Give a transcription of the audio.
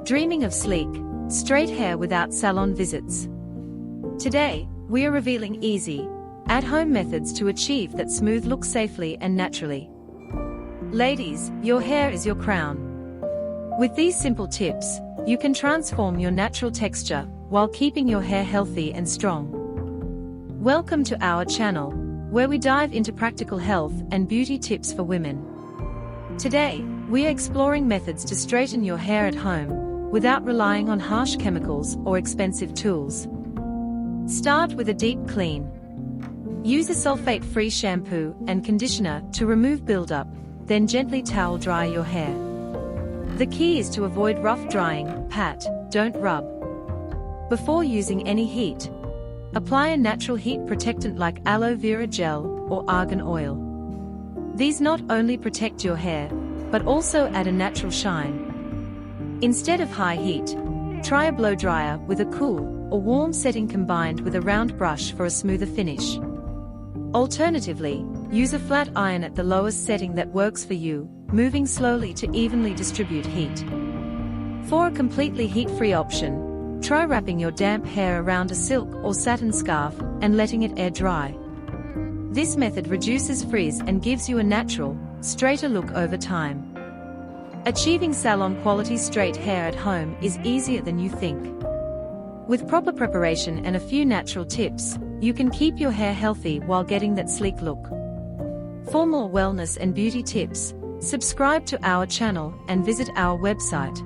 Dreaming of sleek, straight hair without salon visits? Today, we are revealing easy, at-home methods to achieve that smooth look safely and naturally. Ladies, your hair is your crown. With these simple tips, you can transform your natural texture while keeping your hair healthy and strong. Welcome to our channel, where we dive into practical health and beauty tips for women. Today, we are exploring methods to straighten your hair at home without relying on harsh chemicals or expensive tools. Start with a deep clean. Use a sulfate-free shampoo and conditioner to remove buildup, then gently towel dry your hair. The key is to avoid rough drying, pat, don't rub. Before using any heat, apply a natural heat protectant like aloe vera gel or argan oil. These not only protect your hair, but also add a natural shine. Instead of high heat, try a blow dryer with a cool or warm setting combined with a round brush for a smoother finish. Alternatively, use a flat iron at the lowest setting that works for you, moving slowly to evenly distribute heat. For a completely heat-free option, try wrapping your damp hair around a silk or satin scarf and letting it air dry. This method reduces frizz and gives you a natural, straighter look over time. Achieving salon-quality straight hair at home is easier than you think. With proper preparation and a few natural tips, you can keep your hair healthy while getting that sleek look. For more wellness and beauty tips, subscribe to our channel and visit our website.